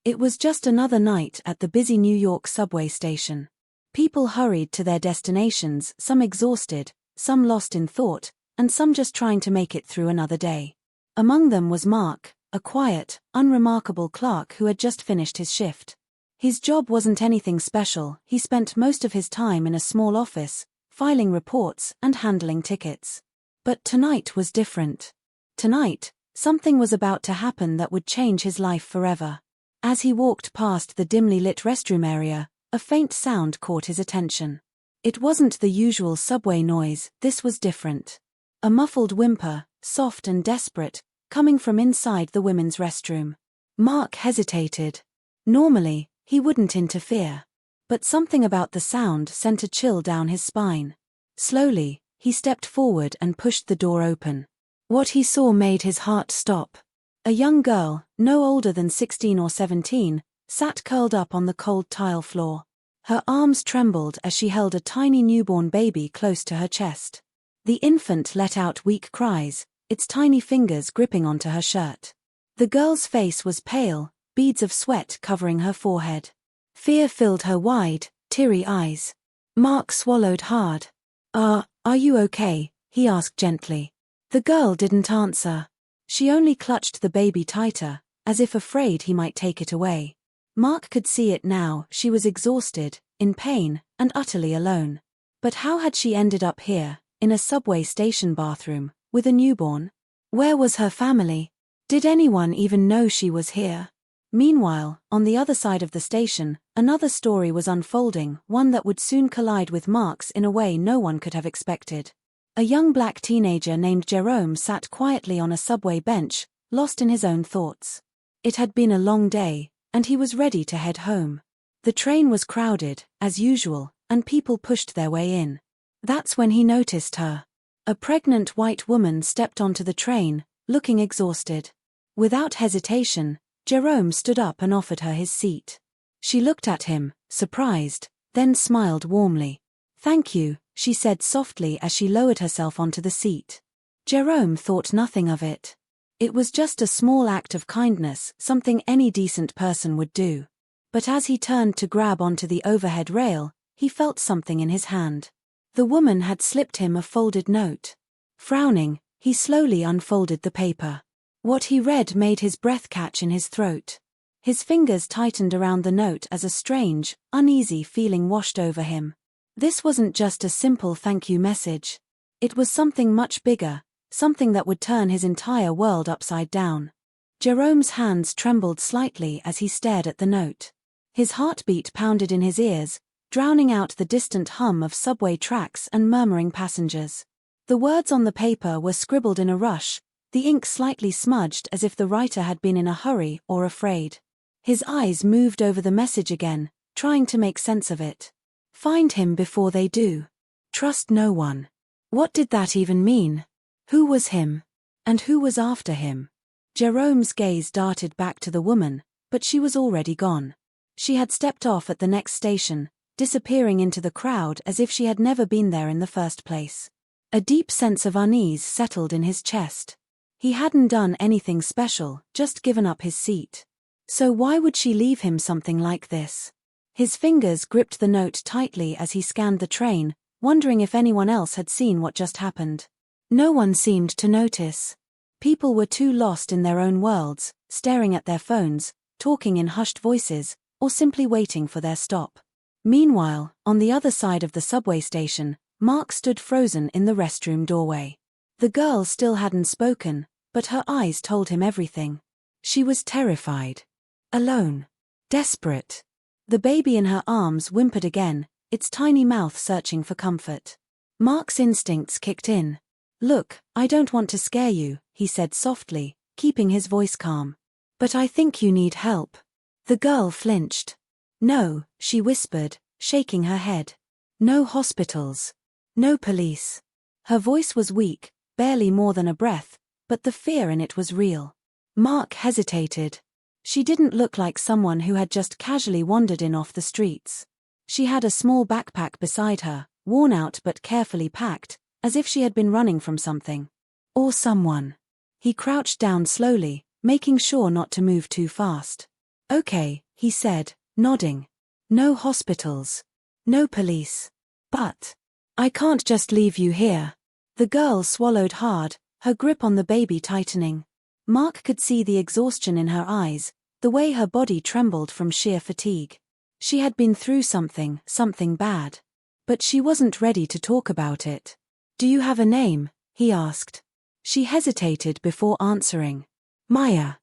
It was just another night at the busy New York subway station. People hurried to their destinations, some exhausted, some lost in thought, and some just trying to make it through another day. Among them was Mark, a quiet, unremarkable clerk who had just finished his shift. His job wasn't anything special. He spent most of his time in a small office, filing reports and handling tickets. But tonight was different. Tonight, something was about to happen that would change his life forever. As he walked past the dimly lit restroom area, a faint sound caught his attention. It wasn't the usual subway noise, this was different. A muffled whimper, soft and desperate, coming from inside the women's restroom. Mark hesitated. Normally, he wouldn't interfere. But something about the sound sent a chill down his spine. Slowly, he stepped forward and pushed the door open. What he saw made his heart stop. A young girl, no older than 16 or 17, sat curled up on the cold tile floor. Her arms trembled as she held a tiny newborn baby close to her chest. The infant let out weak cries, its tiny fingers gripping onto her shirt. The girl's face was pale, beads of sweat covering her forehead. Fear filled her wide, teary eyes. Mark swallowed hard. Are you okay?" he asked gently. The girl didn't answer. She only clutched the baby tighter, as if afraid he might take it away. Mark could see it now, she was exhausted, in pain, and utterly alone. But how had she ended up here, in a subway station bathroom, with a newborn? Where was her family? Did anyone even know she was here? Meanwhile, on the other side of the station, another story was unfolding, one that would soon collide with Mark's in a way no one could have expected. A young black teenager named Jerome sat quietly on a subway bench, lost in his own thoughts. It had been a long day, and he was ready to head home. The train was crowded, as usual, and people pushed their way in. That's when he noticed her. A pregnant white woman stepped onto the train, looking exhausted. Without hesitation, Jerome stood up and offered her his seat. She looked at him, surprised, then smiled warmly. "Thank you," she said softly as she lowered herself onto the seat. Jerome thought nothing of it. It was just a small act of kindness, something any decent person would do. But as he turned to grab onto the overhead rail, he felt something in his hand. The woman had slipped him a folded note. Frowning, he slowly unfolded the paper. What he read made his breath catch in his throat. His fingers tightened around the note as a strange, uneasy feeling washed over him. This wasn't just a simple thank you message. It was something much bigger, something that would turn his entire world upside down. Jerome's hands trembled slightly as he stared at the note. His heartbeat pounded in his ears, drowning out the distant hum of subway tracks and murmuring passengers. The words on the paper were scribbled in a rush, the ink slightly smudged as if the writer had been in a hurry or afraid. His eyes moved over the message again, trying to make sense of it. Find him before they do. Trust no one. What did that even mean? Who was him? And who was after him? Jerome's gaze darted back to the woman, but she was already gone. She had stepped off at the next station, disappearing into the crowd as if she had never been there in the first place. A deep sense of unease settled in his chest. He hadn't done anything special, just given up his seat. So why would she leave him something like this? His fingers gripped the note tightly as he scanned the train, wondering if anyone else had seen what just happened. No one seemed to notice. People were too lost in their own worlds, staring at their phones, talking in hushed voices, or simply waiting for their stop. Meanwhile, on the other side of the subway station, Mark stood frozen in the restroom doorway. The girl still hadn't spoken, but her eyes told him everything. She was terrified. Alone. Desperate. The baby in her arms whimpered again, its tiny mouth searching for comfort. Mark's instincts kicked in. "Look, I don't want to scare you," he said softly, keeping his voice calm. "But I think you need help." The girl flinched. "No," she whispered, shaking her head. "No hospitals. No police." Her voice was weak, barely more than a breath, but the fear in it was real. Mark hesitated. She didn't look like someone who had just casually wandered in off the streets. She had a small backpack beside her, worn out but carefully packed, as if she had been running from something. Or someone. He crouched down slowly, making sure not to move too fast. Okay, he said, nodding. No hospitals. No police. But I can't just leave you here. The girl swallowed hard, her grip on the baby tightening. Mark could see the exhaustion in her eyes, the way her body trembled from sheer fatigue. She had been through something bad. But she wasn't ready to talk about it. Do you have a name? He asked. She hesitated before answering. Maya.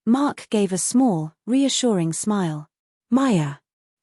Mark gave a small, reassuring smile. Maya.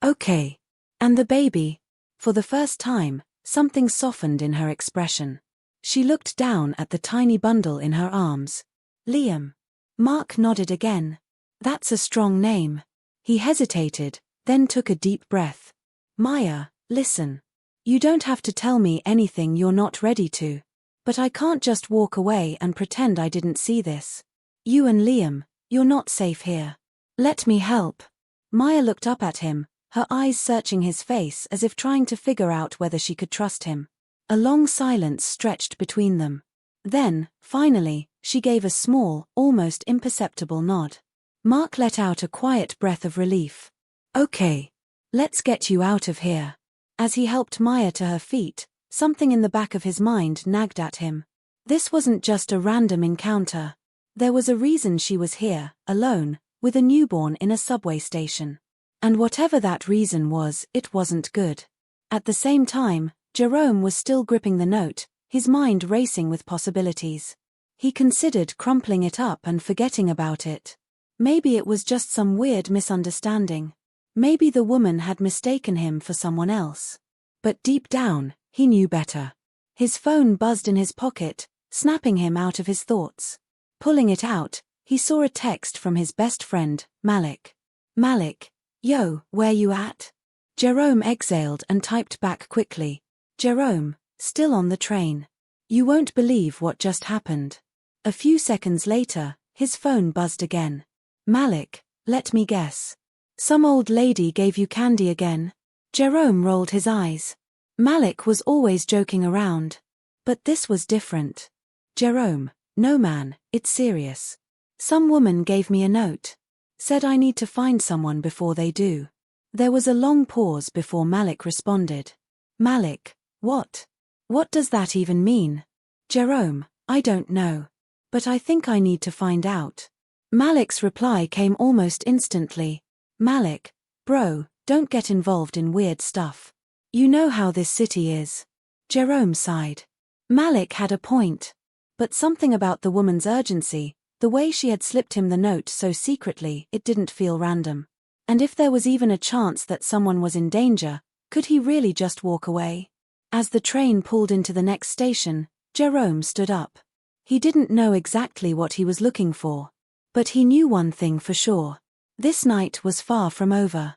Okay. And the baby? For the first time, something softened in her expression. She looked down at the tiny bundle in her arms. Liam. Mark nodded again. That's a strong name. He hesitated, then took a deep breath. Maya, listen. You don't have to tell me anything you're not ready to. But I can't just walk away and pretend I didn't see this. You and Liam, you're not safe here. Let me help. Maya looked up at him, her eyes searching his face as if trying to figure out whether she could trust him. A long silence stretched between them. Then, finally, she gave a small, almost imperceptible nod. Mark let out a quiet breath of relief. Okay. Let's get you out of here. As he helped Maya to her feet, something in the back of his mind nagged at him. This wasn't just a random encounter. There was a reason she was here, alone, with a newborn in a subway station. And whatever that reason was, it wasn't good. At the same time, Jerome was still gripping the note, his mind racing with possibilities. He considered crumpling it up and forgetting about it. Maybe it was just some weird misunderstanding. Maybe the woman had mistaken him for someone else. But deep down, he knew better. His phone buzzed in his pocket, snapping him out of his thoughts. Pulling it out, he saw a text from his best friend, Malik. Malik, yo, where you at? Jerome exhaled and typed back quickly. Jerome, still on the train. You won't believe what just happened. A few seconds later, his phone buzzed again. Malik, let me guess. Some old lady gave you candy again? Jerome rolled his eyes. Malik was always joking around. But this was different. Jerome, no man, it's serious. Some woman gave me a note. Said I need to find someone before they do. There was a long pause before Malik responded. Malik, what? What does that even mean? Jerome, I don't know. But I think I need to find out. Malik's reply came almost instantly. Malik, bro, don't get involved in weird stuff. You know how this city is. Jerome sighed. Malik had a point. But something about the woman's urgency, the way she had slipped him the note so secretly, it didn't feel random. And if there was even a chance that someone was in danger, could he really just walk away? As the train pulled into the next station, Jerome stood up. He didn't know exactly what he was looking for. But he knew one thing for sure. This night was far from over.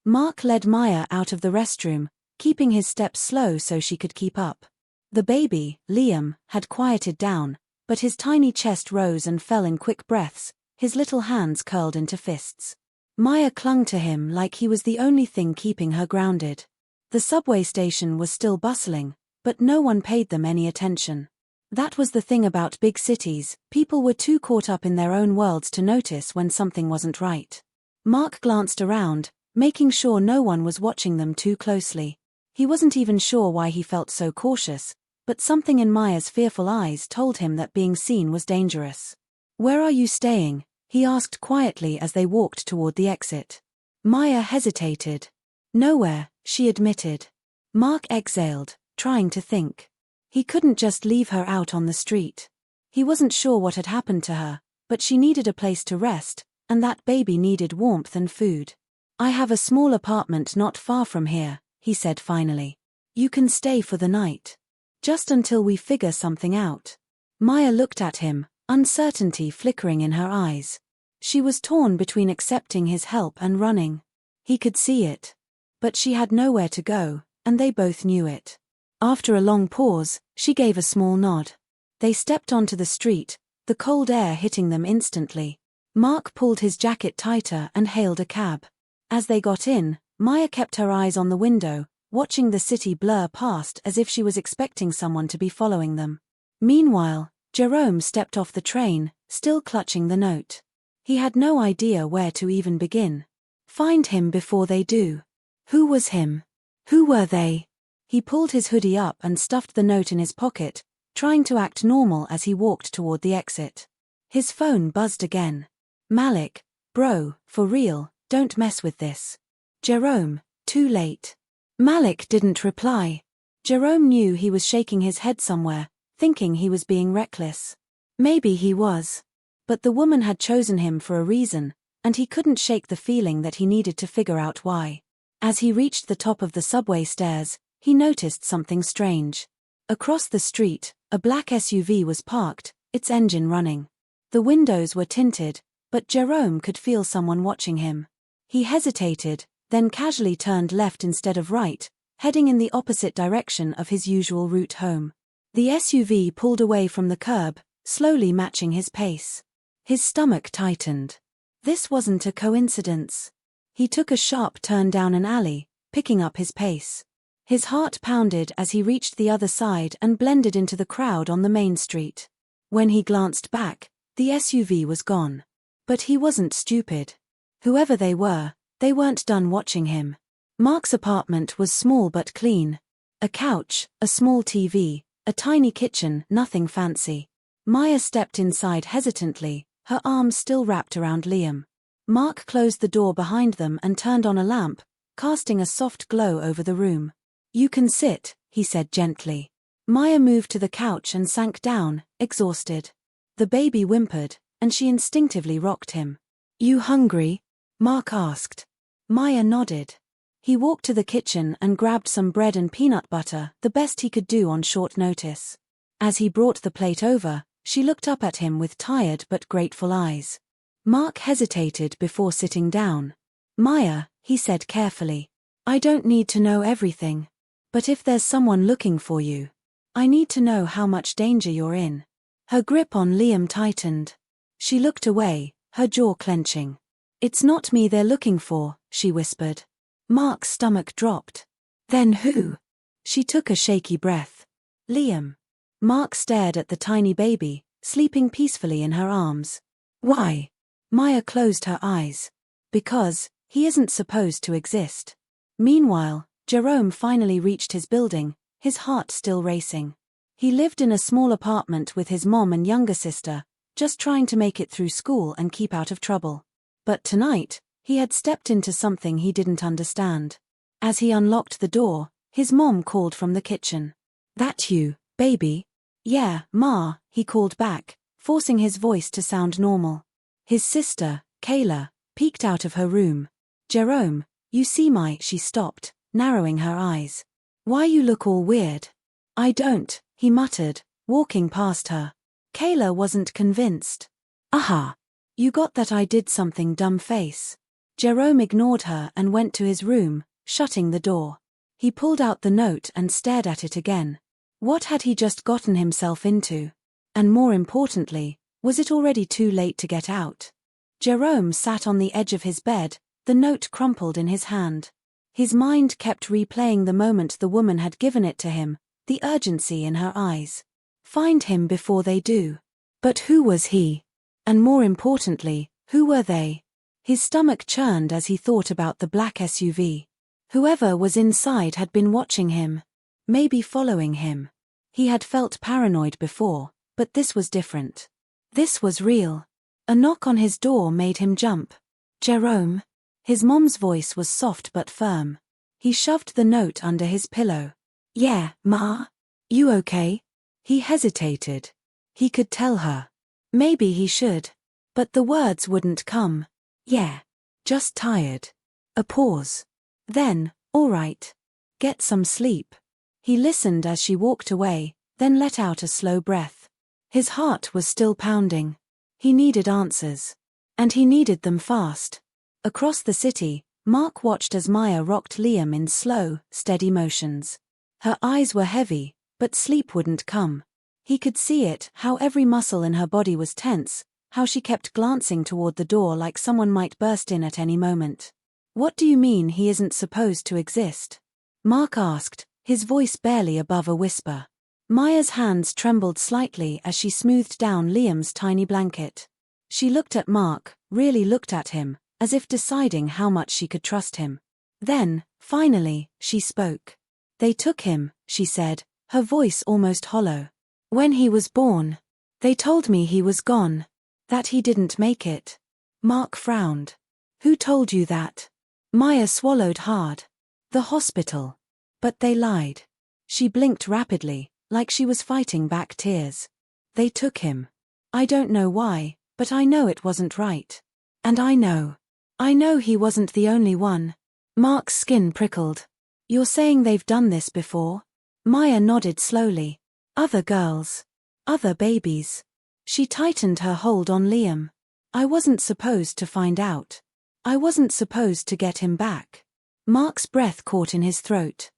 Mark led Maya out of the restroom, keeping his steps slow so she could keep up. The baby, Liam, had quieted down, but his tiny chest rose and fell in quick breaths, his little hands curled into fists. Maya clung to him like he was the only thing keeping her grounded. The subway station was still bustling, but no one paid them any attention. That was the thing about big cities, people were too caught up in their own worlds to notice when something wasn't right. Mark glanced around, making sure no one was watching them too closely. He wasn't even sure why he felt so cautious, but something in Maya's fearful eyes told him that being seen was dangerous. Where are you staying? He asked quietly as they walked toward the exit. Maya hesitated. Nowhere, she admitted. Mark exhaled, trying to think. He couldn't just leave her out on the street. He wasn't sure what had happened to her, but she needed a place to rest, and that baby needed warmth and food. I have a small apartment not far from here, he said finally. You can stay for the night. Just until we figure something out. Maya looked at him, uncertainty flickering in her eyes. She was torn between accepting his help and running. He could see it. But she had nowhere to go, and they both knew it. After a long pause, she gave a small nod. They stepped onto the street, the cold air hitting them instantly. Mark pulled his jacket tighter and hailed a cab. As they got in, Maya kept her eyes on the window, watching the city blur past as if she was expecting someone to be following them. Meanwhile, Jerome stepped off the train, still clutching the note. He had no idea where to even begin. Find him before they do. Who was him? Who were they? He pulled his hoodie up and stuffed the note in his pocket, trying to act normal as he walked toward the exit. His phone buzzed again. Malik, bro, for real, don't mess with this. Jerome, too late. Malik didn't reply. Jerome knew he was shaking his head somewhere, thinking he was being reckless. Maybe he was. But the woman had chosen him for a reason, and he couldn't shake the feeling that he needed to figure out why. As he reached the top of the subway stairs, he noticed something strange. Across the street, a black SUV was parked, its engine running. The windows were tinted, but Jerome could feel someone watching him. He hesitated, then casually turned left instead of right, heading in the opposite direction of his usual route home. The SUV pulled away from the curb, slowly matching his pace. His stomach tightened. This wasn't a coincidence. He took a sharp turn down an alley, picking up his pace. His heart pounded as he reached the other side and blended into the crowd on the main street. When he glanced back, the SUV was gone. But he wasn't stupid. Whoever they weren't done watching him. Mark's apartment was small but clean. A couch, a small TV, a tiny kitchen, nothing fancy. Maya stepped inside hesitantly, her arms still wrapped around Liam. Mark closed the door behind them and turned on a lamp, casting a soft glow over the room. You can sit, he said gently. Maya moved to the couch and sank down, exhausted. The baby whimpered, and she instinctively rocked him. You hungry? Mark asked. Maya nodded. He walked to the kitchen and grabbed some bread and peanut butter, the best he could do on short notice. As he brought the plate over, she looked up at him with tired but grateful eyes. Mark hesitated before sitting down. Maya, he said carefully. I don't need to know everything. But if there's someone looking for you, I need to know how much danger you're in. Her grip on Liam tightened. She looked away, her jaw clenching. It's not me they're looking for, she whispered. Mark's stomach dropped. Then who? She took a shaky breath. Liam. Mark stared at the tiny baby, sleeping peacefully in her arms. Why? Maya closed her eyes. Because, he isn't supposed to exist. Meanwhile, Jerome finally reached his building, his heart still racing. He lived in a small apartment with his mom and younger sister, just trying to make it through school and keep out of trouble. But tonight, he had stepped into something he didn't understand. As he unlocked the door, his mom called from the kitchen. That you, baby? Yeah, Ma, he called back, forcing his voice to sound normal. His sister, Kayla, peeked out of her room. Jerome, you see she stopped, narrowing her eyes. Why you look all weird? I don't, he muttered, walking past her. Kayla wasn't convinced. Aha! You got that I did something dumb face. Jerome ignored her and went to his room, shutting the door. He pulled out the note and stared at it again. What had he just gotten himself into? And more importantly, was it already too late to get out? Jerome sat on the edge of his bed, the note crumpled in his hand. His mind kept replaying the moment the woman had given it to him, the urgency in her eyes. Find him before they do. But who was he? And more importantly, who were they? His stomach churned as he thought about the black SUV. Whoever was inside had been watching him. Maybe following him. He had felt paranoid before, but this was different. This was real. A knock on his door made him jump. Jerome? His mom's voice was soft but firm. He shoved the note under his pillow. Yeah, Ma? You okay? He hesitated. He could tell her. Maybe he should. But the words wouldn't come. Yeah. Just tired. A pause. Then, all right. Get some sleep. He listened as she walked away, then let out a slow breath. His heart was still pounding. He needed answers. And he needed them fast. Across the city, Mark watched as Maya rocked Liam in slow, steady motions. Her eyes were heavy, but sleep wouldn't come. He could see it, how every muscle in her body was tense, how she kept glancing toward the door like someone might burst in at any moment. What do you mean he isn't supposed to exist? Mark asked, his voice barely above a whisper. Maya's hands trembled slightly as she smoothed down Liam's tiny blanket. She looked at Mark, really looked at him, as if deciding how much she could trust him. Then, finally, she spoke. "They took him," she said, her voice almost hollow. "When he was born. They told me he was gone. That he didn't make it." Mark frowned. "Who told you that?" Maya swallowed hard. "The hospital. But they lied." She blinked rapidly, like she was fighting back tears. "They took him. I don't know why, but I know it wasn't right. And I know he wasn't the only one." Mark's skin prickled. "You're saying they've done this before?" Maya nodded slowly. "Other girls. Other babies." She tightened her hold on Liam. "I wasn't supposed to find out. I wasn't supposed to get him back." Mark's breath caught in his throat.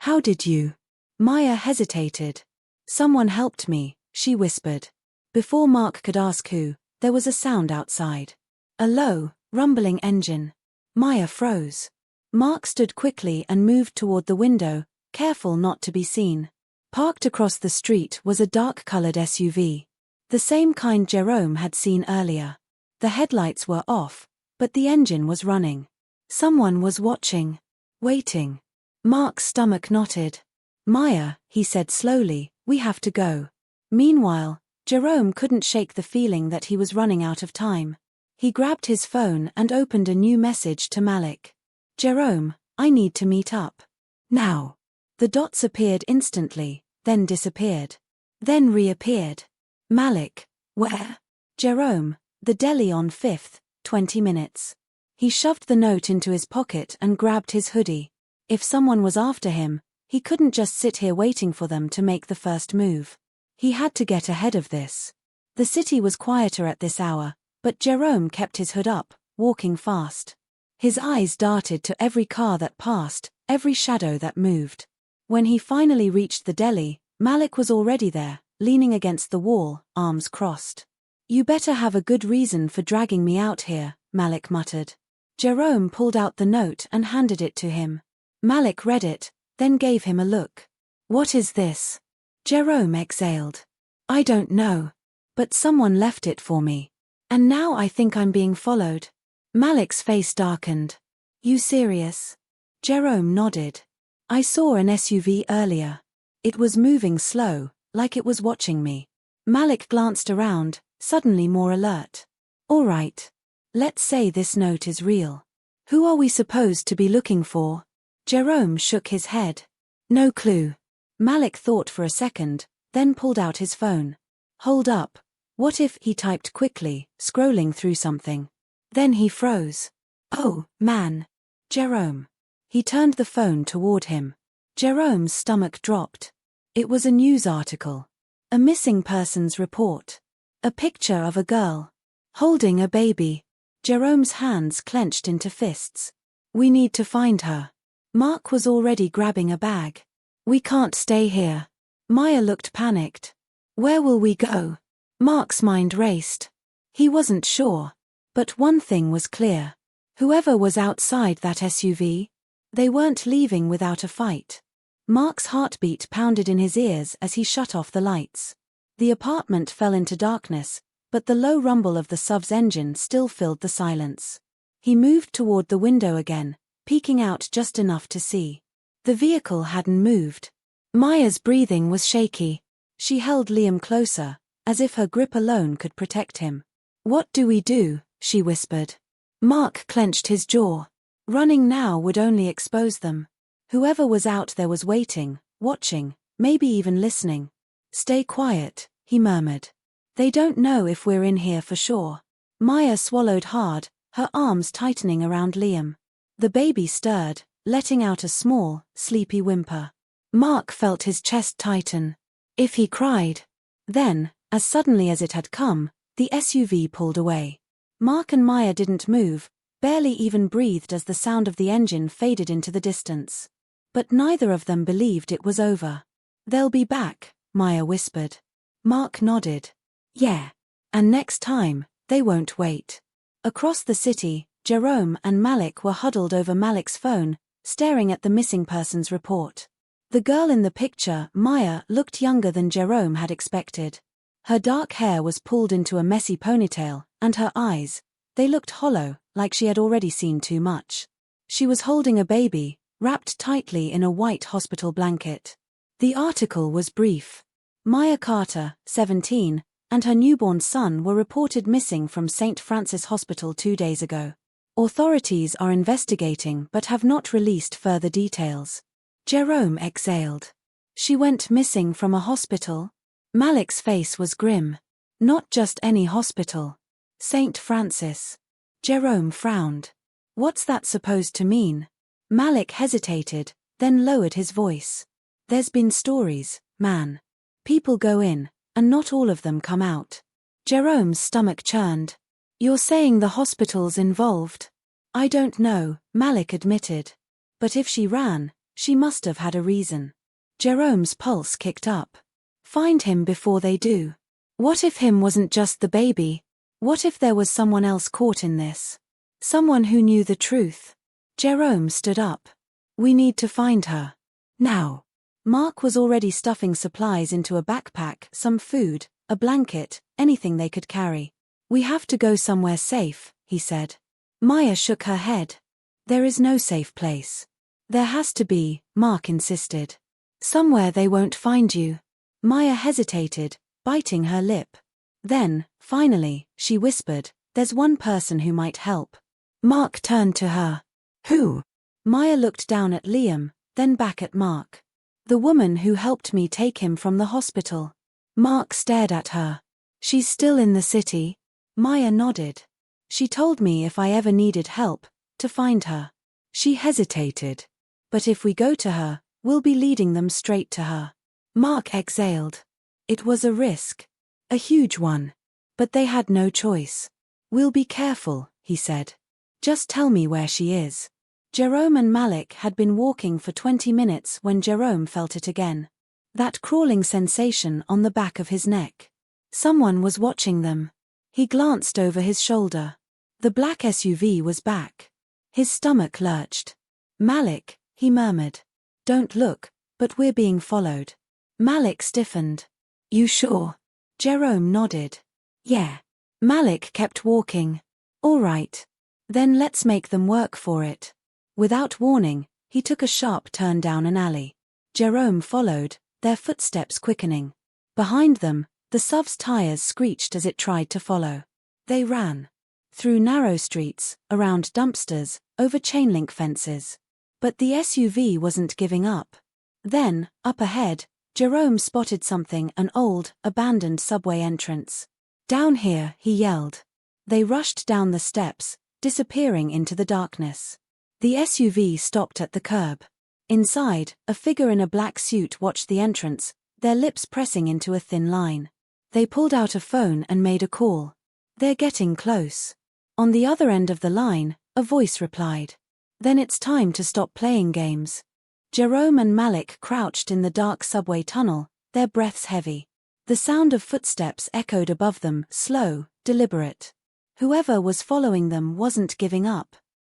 "How did you?" Maya hesitated. "Someone helped me," she whispered. Before Mark could ask who, there was a sound outside. A low, rumbling engine. Maya froze. Mark stood quickly and moved toward the window, careful not to be seen. Parked across the street was a dark-colored SUV. The same kind Jerome had seen earlier. The headlights were off, but the engine was running. Someone was watching. Waiting. Mark's stomach knotted. "Maya," he said slowly, "we have to go." Meanwhile, Jerome couldn't shake the feeling that he was running out of time. He grabbed his phone and opened a new message to Malik. "Jerome, I need to meet up. Now." The dots appeared instantly, then disappeared. Then reappeared. "Malik, where?" "Jerome, the deli on 5th, 20 minutes." He shoved the note into his pocket and grabbed his hoodie. If someone was after him, he couldn't just sit here waiting for them to make the first move. He had to get ahead of this. The city was quieter at this hour, but Jerome kept his hood up, walking fast. His eyes darted to every car that passed, every shadow that moved. When he finally reached the deli, Malik was already there, leaning against the wall, arms crossed. "You better have a good reason for dragging me out here," Malik muttered. Jerome pulled out the note and handed it to him. Malik read it, then gave him a look. "What is this?" Jerome exhaled. "I don't know. But someone left it for me. And now I think I'm being followed." Malik's face darkened. "You serious?" Jerome nodded. "I saw an SUV earlier. It was moving slow, like it was watching me." Malik glanced around, suddenly more alert. "All right. Let's say this note is real. Who are we supposed to be looking for?" Jerome shook his head. "No clue." Malik thought for a second, then pulled out his phone. "Hold up. What if," he typed quickly, scrolling through something. Then he froze. "Oh, man. Jerome." He turned the phone toward him. Jerome's stomach dropped. It was a news article. A missing persons report. A picture of a girl holding a baby. Jerome's hands clenched into fists. "We need to find her." Mark was already grabbing a bag. "We can't stay here." Maya looked panicked. "Where will we go?" Mark's mind raced. He wasn't sure. But one thing was clear. Whoever was outside that SUV, they weren't leaving without a fight. Mark's heartbeat pounded in his ears as he shut off the lights. The apartment fell into darkness, but the low rumble of the SUV's engine still filled the silence. He moved toward the window again, peeking out just enough to see. The vehicle hadn't moved. Maya's breathing was shaky. She held Liam closer, as if her grip alone could protect him. "What do we do?" she whispered. Mark clenched his jaw. Running now would only expose them. Whoever was out there was waiting, watching, maybe even listening. "Stay quiet," he murmured. "They don't know if we're in here for sure." Maya swallowed hard, her arms tightening around Liam. The baby stirred, letting out a small, sleepy whimper. Mark felt his chest tighten. If he cried. Then, as suddenly as it had come, the SUV pulled away. Mark and Maya didn't move, barely even breathed as the sound of the engine faded into the distance. But neither of them believed it was over. "They'll be back," Maya whispered. Mark nodded. "Yeah. And next time, they won't wait." Across the city, Jerome and Malik were huddled over Malik's phone, staring at the missing persons report. The girl in the picture, Maya, looked younger than Jerome had expected. Her dark hair was pulled into a messy ponytail, and her eyes, they looked hollow, like she had already seen too much. She was holding a baby, wrapped tightly in a white hospital blanket. The article was brief. Maya Carter, 17, and her newborn son were reported missing from St. Francis Hospital 2 days ago. Authorities are investigating but have not released further details. Jerome exhaled. She went missing from a hospital? Malik's face was grim. Not just any hospital. St. Francis. Jerome frowned. What's that supposed to mean? Malik hesitated, then lowered his voice. There's been stories, man. People go in, and not all of them come out. Jerome's stomach churned. You're saying the hospital's involved? I don't know, Malik admitted. But if she ran, she must have had a reason. Jerome's pulse kicked up. Find him before they do. What if him wasn't just the baby? What if there was someone else caught in this? Someone who knew the truth? Jerome stood up. We need to find her. Now. Mark was already stuffing supplies into a backpack, some food, a blanket, anything they could carry. We have to go somewhere safe, he said. Maya shook her head. There is no safe place. There has to be, Mark insisted. Somewhere they won't find you. Maya hesitated, biting her lip. Then, finally, she whispered, there's one person who might help. Mark turned to her. Who? Maya looked down at Liam, then back at Mark. The woman who helped me take him from the hospital. Mark stared at her. She's still in the city? Maya nodded. She told me if I ever needed help, to find her. She hesitated. But if we go to her, we'll be leading them straight to her. Mark exhaled. It was a risk. A huge one. But they had no choice. We'll be careful, he said. Just tell me where she is. Jerome and Malik had been walking for 20 minutes when Jerome felt it again. That crawling sensation on the back of his neck. Someone was watching them. He glanced over his shoulder. The black SUV was back. His stomach lurched. Malik, he murmured. Don't look, but we're being followed. Malik stiffened. You sure? Jerome nodded. Yeah. Malik kept walking. All right. Then let's make them work for it. Without warning, he took a sharp turn down an alley. Jerome followed, their footsteps quickening. Behind them, the SUV's tires screeched as it tried to follow. They ran. Through narrow streets, around dumpsters, over chain-link fences. But the SUV wasn't giving up. Then, up ahead, Jerome spotted something, an old, abandoned subway entrance. Down here, he yelled. They rushed down the steps, disappearing into the darkness. The SUV stopped at the curb. Inside, a figure in a black suit watched the entrance, their lips pressing into a thin line. They pulled out a phone and made a call. They're getting close. On the other end of the line, a voice replied. Then it's time to stop playing games. Jerome and Malik crouched in the dark subway tunnel, their breaths heavy. The sound of footsteps echoed above them, slow, deliberate. Whoever was following them wasn't giving up.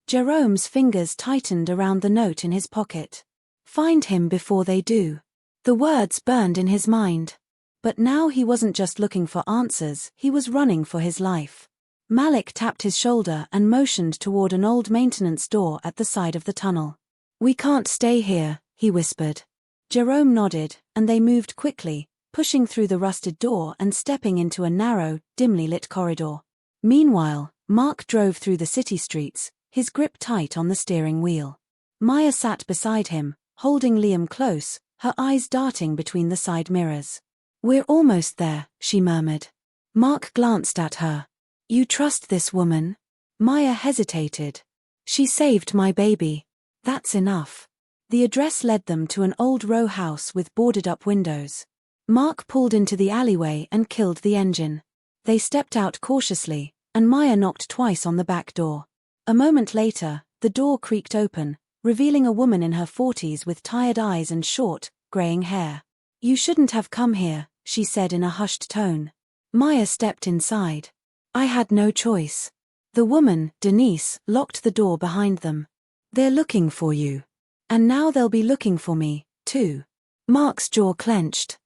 Jerome's fingers tightened around the note in his pocket. Find him before they do. The words burned in his mind. But now he wasn't just looking for answers, he was running for his life. Malik tapped his shoulder and motioned toward an old maintenance door at the side of the tunnel. We can't stay here, he whispered. Jerome nodded, and they moved quickly, pushing through the rusted door and stepping into a narrow, dimly lit corridor. Meanwhile, Mark drove through the city streets, his grip tight on the steering wheel. Maya sat beside him, holding Liam close, her eyes darting between the side mirrors. We're almost there, she murmured. Mark glanced at her. You trust this woman? Maya hesitated. She saved my baby. That's enough. The address led them to an old row house with boarded-up windows. Mark pulled into the alleyway and killed the engine. They stepped out cautiously, and Maya knocked twice on the back door. A moment later, the door creaked open, revealing a woman in her 40s with tired eyes and short, graying hair. You shouldn't have come here, she said in a hushed tone. Maya stepped inside. I had no choice. The woman, Denise, locked the door behind them. They're looking for you. And now they'll be looking for me, too. Mark's jaw clenched.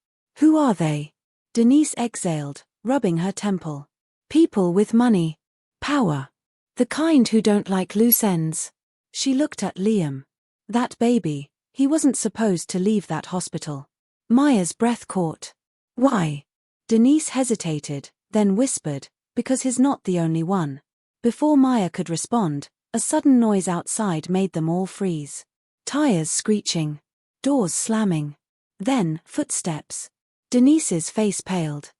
Who are they? Denise exhaled, rubbing her temple. People with money. Power. The kind who don't like loose ends. She looked at Liam. That baby, he wasn't supposed to leave that hospital. Maya's breath caught. Why? Denise hesitated, then whispered, because he's not the only one. Before Maya could respond, a sudden noise outside made them all freeze. Tires screeching. Doors slamming. Then, footsteps. Denise's face paled.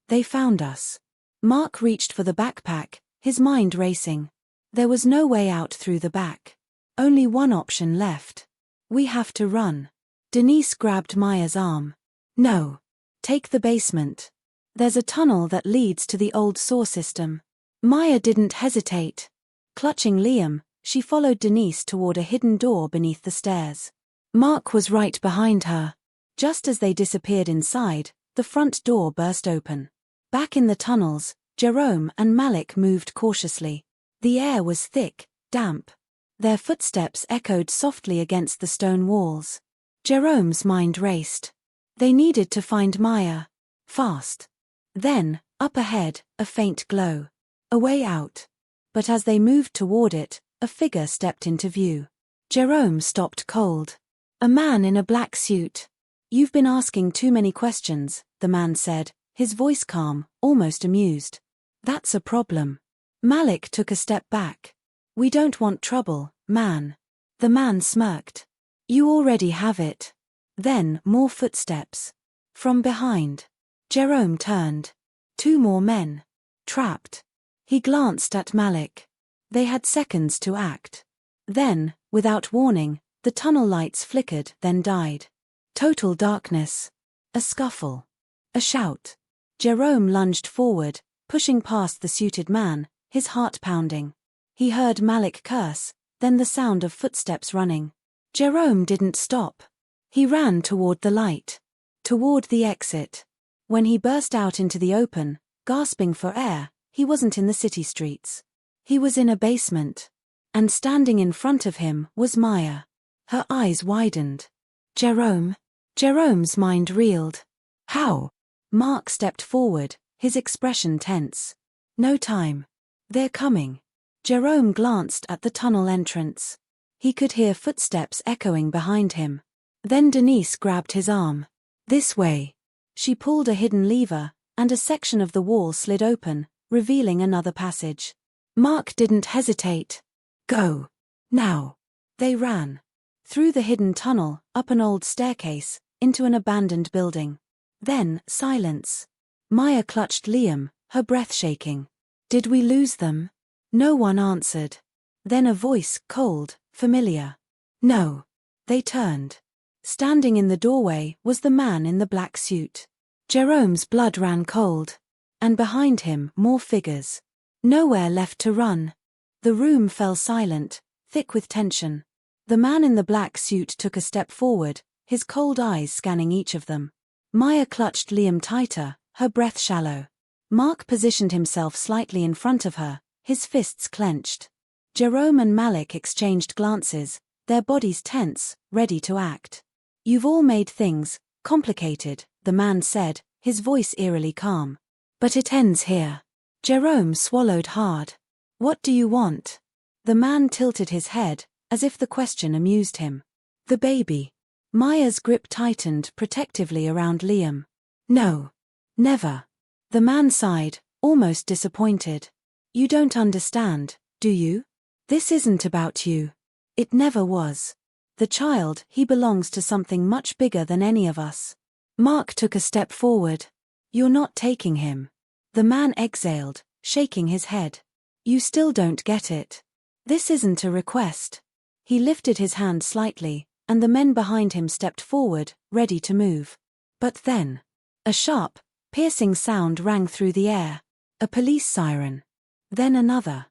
They found us. Mark reached for the backpack, his mind racing. There was no way out through the back. Only one option left. We have to run. Denise grabbed Maya's arm. No. Take the basement. There's a tunnel that leads to the old saw system. Maya didn't hesitate. Clutching Liam, she followed Denise toward a hidden door beneath the stairs. Mark was right behind her. Just as they disappeared inside, the front door burst open. Back in the tunnels, Jerome and Malik moved cautiously. The air was thick, damp. Their footsteps echoed softly against the stone walls. Jerome's mind raced. They needed to find Maya. Fast. Then, up ahead, a faint glow. A way out. But as they moved toward it, a figure stepped into view. Jerome stopped cold. A man in a black suit. You've been asking too many questions, the man said, his voice calm, almost amused. That's a problem. Malik took a step back. We don't want trouble, man. The man smirked. You already have it. Then, more footsteps. From behind. Jerome turned. 2 more men. Trapped. He glanced at Malik. They had seconds to act. Then, without warning, the tunnel lights flickered, then died. Total darkness. A scuffle. A shout. Jerome lunged forward, pushing past the suited man, his heart pounding. He heard Malik curse, then the sound of footsteps running. Jerome didn't stop. He ran toward the light. Toward the exit. When he burst out into the open, gasping for air, he wasn't in the city streets. He was in a basement. And standing in front of him was Maya. Her eyes widened. Jerome? Jerome's mind reeled. How? Mark stepped forward, his expression tense. No time. They're coming. Jerome glanced at the tunnel entrance. He could hear footsteps echoing behind him. Then Denise grabbed his arm. This way. She pulled a hidden lever, and a section of the wall slid open, revealing another passage. Mark didn't hesitate. Go. Now. They ran. Through the hidden tunnel, up an old staircase, into an abandoned building. Then, silence. Maya clutched Liam, her breath shaking. Did we lose them? No one answered. Then a voice, cold, familiar. No. They turned. Standing in the doorway was the man in the black suit. Jerome's blood ran cold. And behind him, more figures. Nowhere left to run. The room fell silent, thick with tension. The man in the black suit took a step forward, his cold eyes scanning each of them. Maya clutched Liam tighter, her breath shallow. Mark positioned himself slightly in front of her, his fists clenched. Jerome and Malik exchanged glances, their bodies tense, ready to act. You've all made things complicated, the man said, his voice eerily calm. But it ends here. Jerome swallowed hard. What do you want? The man tilted his head, as if the question amused him. The baby. Maya's grip tightened protectively around Liam. No. Never. The man sighed, almost disappointed. You don't understand, do you? This isn't about you. It never was. The child, he belongs to something much bigger than any of us. Mark took a step forward. You're not taking him. The man exhaled, shaking his head. You still don't get it. This isn't a request. He lifted his hand slightly, and the men behind him stepped forward, ready to move. But then, a sharp, piercing sound rang through the air. A police siren. Then another.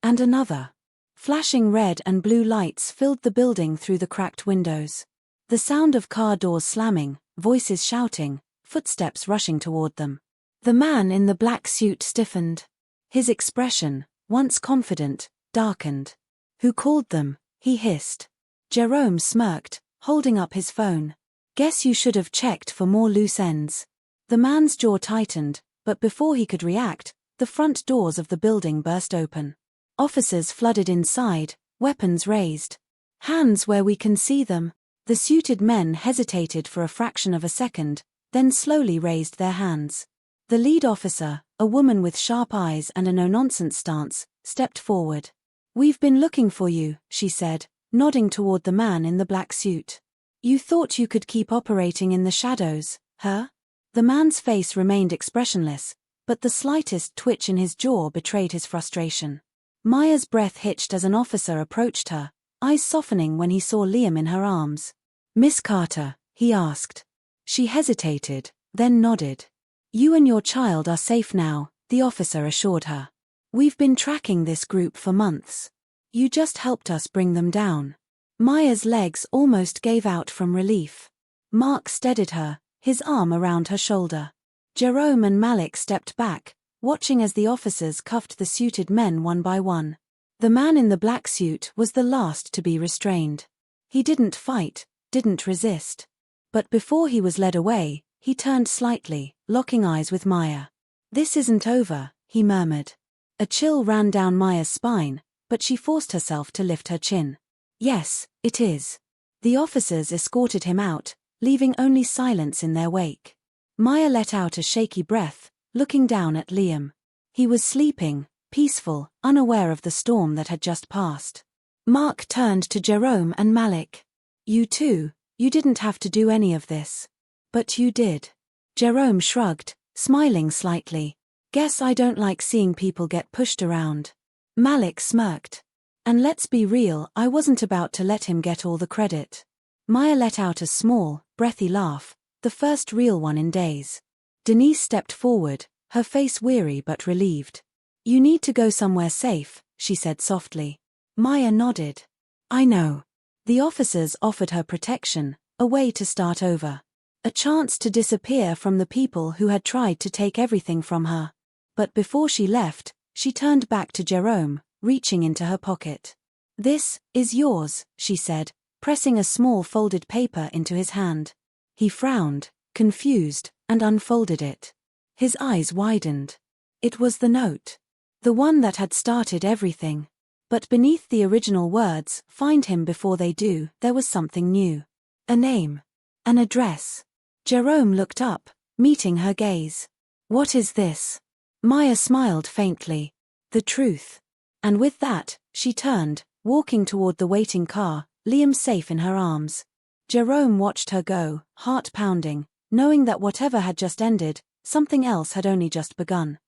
And another. Flashing red and blue lights filled the building through the cracked windows. The sound of car doors slamming, voices shouting, footsteps rushing toward them. The man in the black suit stiffened. His expression, once confident, darkened. Who called them? He hissed. Jerome smirked, holding up his phone. Guess you should have checked for more loose ends. The man's jaw tightened, but before he could react, the front doors of the building burst open. Officers flooded inside, weapons raised. Hands where we can see them. The suited men hesitated for a fraction of a second, then slowly raised their hands. The lead officer, a woman with sharp eyes and a no-nonsense stance, stepped forward. "We've been looking for you," she said, nodding toward the man in the black suit. "You thought you could keep operating in the shadows, huh?" The man's face remained expressionless, but the slightest twitch in his jaw betrayed his frustration. Maya's breath hitched as an officer approached her, eyes softening when he saw Liam in her arms. "Miss Carter?" he asked. She hesitated, then nodded. "You and your child are safe now," the officer assured her. "We've been tracking this group for months. You just helped us bring them down." Maya's legs almost gave out from relief. Mark steadied her, his arm around her shoulder. Jerome and Malik stepped back, watching as the officers cuffed the suited men one by one. The man in the black suit was the last to be restrained. He didn't fight, didn't resist. But before he was led away, he turned slightly, locking eyes with Maya. "This isn't over," he murmured. A chill ran down Maya's spine, but she forced herself to lift her chin. "Yes, it is." The officers escorted him out, leaving only silence in their wake. Maya let out a shaky breath, looking down at Liam. He was sleeping, peaceful, unaware of the storm that had just passed. Mark turned to Jerome and Malik. "You too, you didn't have to do any of this. But you did." Jerome shrugged, smiling slightly. "Guess I don't like seeing people get pushed around." Malik smirked. "And let's be real, I wasn't about to let him get all the credit." Maya let out a small, breathy laugh, the first real one in days. Denise stepped forward, her face weary but relieved. "You need to go somewhere safe," she said softly. Maya nodded. "I know." The officers offered her protection, a way to start over. A chance to disappear from the people who had tried to take everything from her. But before she left, she turned back to Jerome, reaching into her pocket. "This is yours," she said, pressing a small folded paper into his hand. He frowned, confused, and unfolded it. His eyes widened. It was the note. The one that had started everything. But beneath the original words, "Find him before they do," there was something new. A name. An address. Jerome looked up, meeting her gaze. "What is this?" Maya smiled faintly. "The truth." And with that, she turned, walking toward the waiting car, Liam safe in her arms. Jerome watched her go, heart pounding, knowing that whatever had just ended, something else had only just begun.